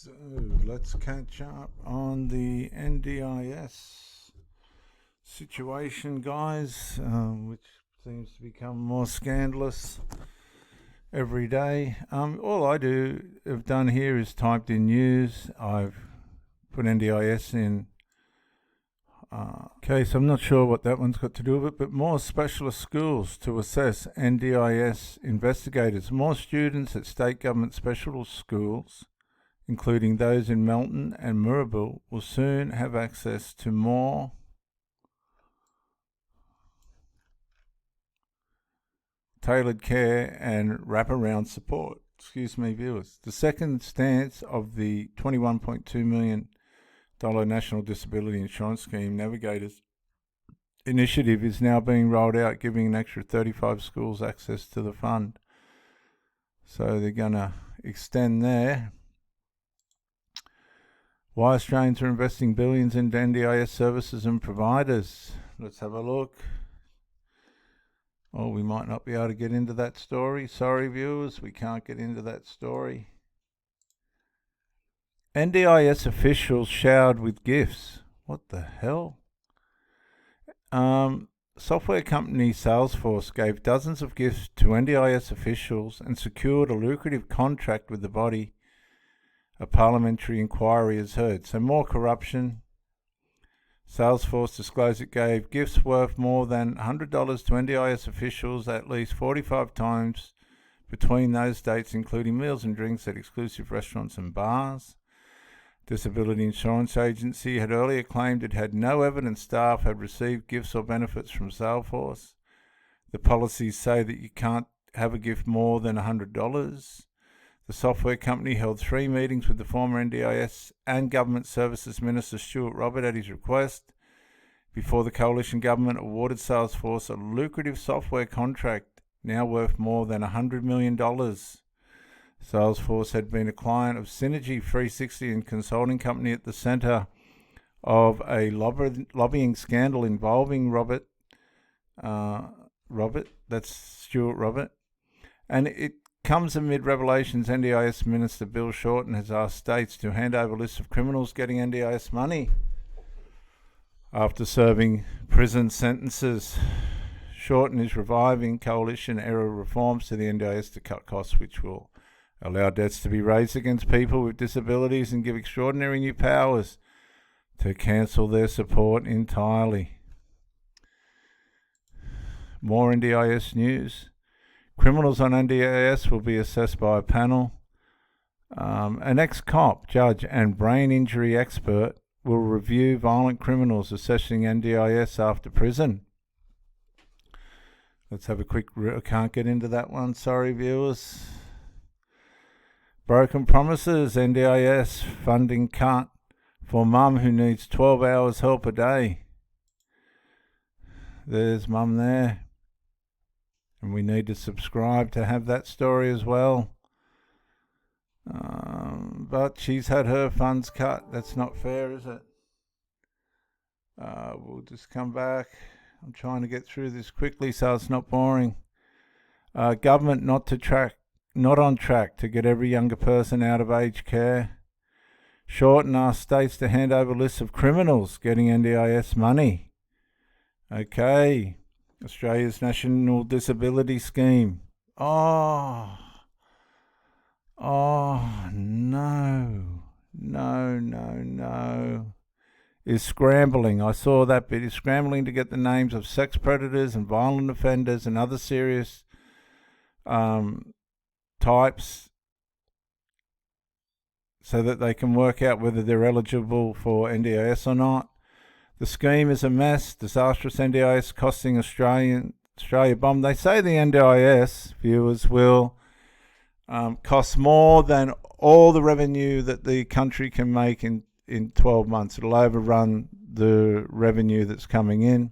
So let's catch up on the NDIS situation, guys, which seems to become more scandalous every day. All I have done here is typed in news. I've put NDIS in. Okay, so I'm not sure what that one's got to do with it, but more specialist schools to assess NDIS investigators. More students at state government specialist schools, including those in Melton and Moorabool, will soon have access to more tailored care and wraparound support. Excuse me, viewers. The second stance of the $21.2 million National Disability Insurance Scheme Navigators initiative is now being rolled out, giving an extra 35 schools access to the fund. So they're going to extend there. Why Australians are investing billions into NDIS services and providers. Let's have a look. Oh, we might not be able to get into that story. Sorry, viewers, we can't get into that story. NDIS officials showered with gifts. What the hell? Software company Salesforce gave dozens of gifts to NDIS officials and secured a lucrative contract with the body a parliamentary inquiry has heard. So more corruption. Salesforce disclosed it gave gifts worth more than $100 to NDIS officials at least 45 times between those dates, including meals and drinks at exclusive restaurants and bars. Disability Insurance Agency had earlier claimed it had no evidence staff had received gifts or benefits from Salesforce. The policies say that you can't have a gift more than $100. The software company held 3 meetings with the former NDIS and Government Services Minister Stuart Robert at his request before the coalition government awarded Salesforce a lucrative software contract now worth more than $100 million. Salesforce had been a client of Synergy 360 and consulting company at the centre of a lobbying scandal involving Robert, that's Stuart Robert, and it comes amid revelations NDIS Minister Bill Shorten has asked states to hand over lists of criminals getting NDIS money after serving prison sentences. Shorten is reviving coalition-era reforms to the NDIS to cut costs, which will allow debts to be raised against people with disabilities and give extraordinary new powers to cancel their support entirely. More NDIS news. Criminals on NDIS will be assessed by a panel. An ex-cop, judge and brain injury expert will review violent criminals assessing NDIS after prison. Let's have a quick... I can't get into that one, sorry viewers. Broken promises, NDIS funding cut for mum who needs 12 hours help a day. There's mum there. And we need to subscribe to have that story as well. But she's had her funds cut. That's not fair, is it? We'll just come back. I'm trying to get through this quickly so it's not boring. Government not on track to get every younger person out of aged care. Shorten asked states to hand over lists of criminals getting NDIS money. Okay. Australia's National Disability Scheme. Oh, no. Is scrambling. I saw that bit. Is scrambling to get the names of sex predators and violent offenders and other serious types so that they can work out whether they're eligible for NDIS or not. The scheme is a mess. Disastrous NDIS costing Australia bomb. They say the NDIS, viewers, will cost more than all the revenue that the country can make in 12 months. It'll overrun the revenue that's coming in.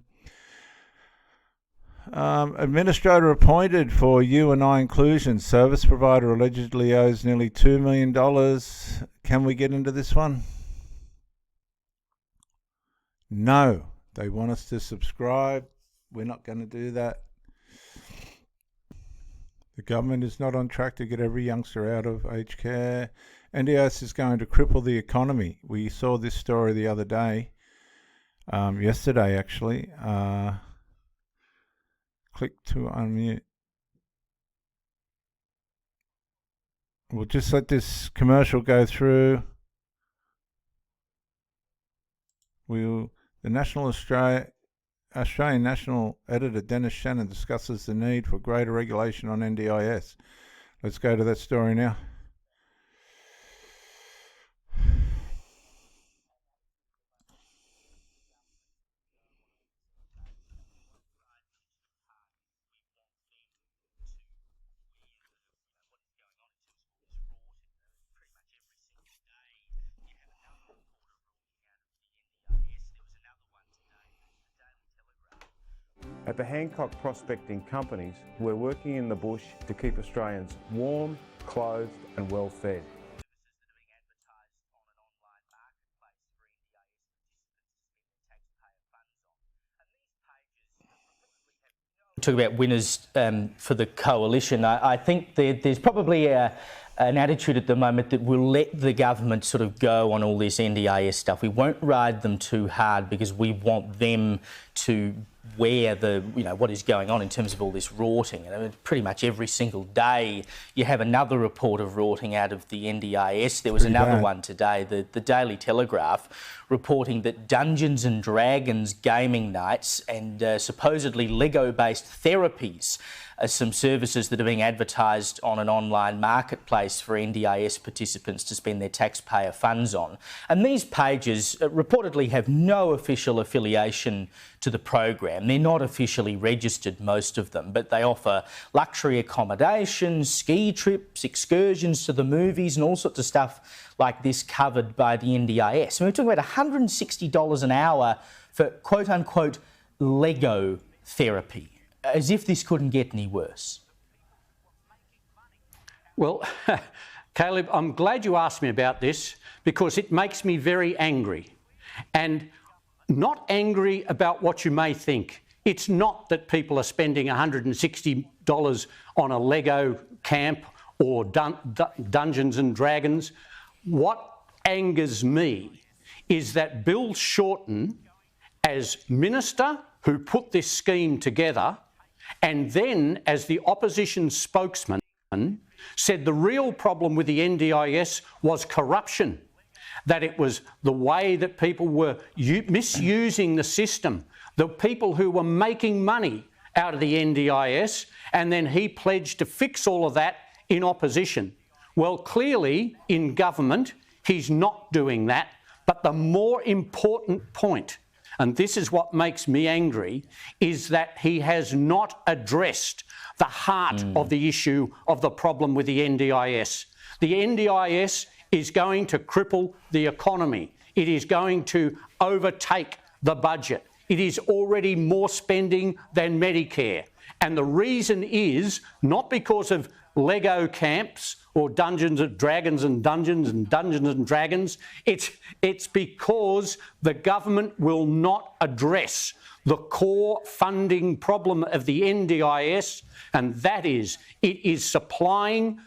Administrator appointed for U&I inclusion. Service provider allegedly owes nearly $2 million. Can we get into this one? No. They want us to subscribe. We're not going to do that. The government is not on track to get every youngster out of aged care. NDIS is going to cripple the economy. We saw this story the other day, yesterday actually. Click to unmute. We'll just let this commercial go through. The Australian National Editor Dennis Shannon discusses the need for greater regulation on NDIS. Let's go to that story now. At the Hancock Prospecting Companies, we're working in the bush to keep Australians warm, clothed and well fed. Talk about winners for the coalition. I think there's probably an attitude at the moment that we'll let the government sort of go on all this NDIS stuff. We won't ride them too hard because we want them to wear what is going on in terms of all this rorting. And I mean, pretty much every single day you have another report of rorting out of the NDIS. There was another one today, the Daily Telegraph, reporting that Dungeons and Dragons gaming nights and supposedly Lego-based therapies are some services that are being advertised on an online marketplace for NDIS participants to spend their taxpayer funds on. And these pages reportedly have no official affiliation to the program. They're not officially registered, most of them, but they offer luxury accommodation, ski trips, excursions to the movies and all sorts of stuff like this covered by the NDIS. And we're talking about $160 an hour for quote-unquote Lego therapy, as if this couldn't get any worse. Well, Caleb, I'm glad you asked me about this because it makes me very angry. And not angry about what you may think. It's not that people are spending $160 on a Lego camp or Dungeons and Dragons. What angers me is that Bill Shorten, as minister who put this scheme together, and then as the opposition spokesman, said the real problem with the NDIS was corruption, that it was the way that people were misusing the system, the people who were making money out of the NDIS, and then he pledged to fix all of that in opposition. Well, clearly in government, he's not doing that, but the more important point, and this is what makes me angry, is that he has not addressed the heart of the issue of the problem with the NDIS. The NDIS is going to cripple the economy. It is going to overtake the budget. It is already more spending than Medicare. And the reason is not because of Lego camps or Dungeons and Dragons and Dungeons and Dungeons and Dragons. It's because the government will not address the core funding problem of the NDIS, and that is it is supplying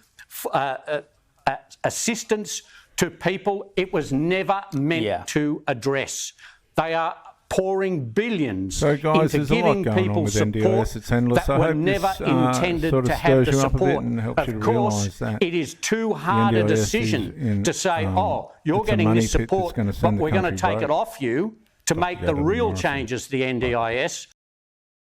assistance to people it was never meant to address. They are pouring billions into giving people support that were never intended to have the support. Of course, it is too hard a decision to say, oh, you're getting this support, but we're going to take it off you to make the real changes to the NDIS.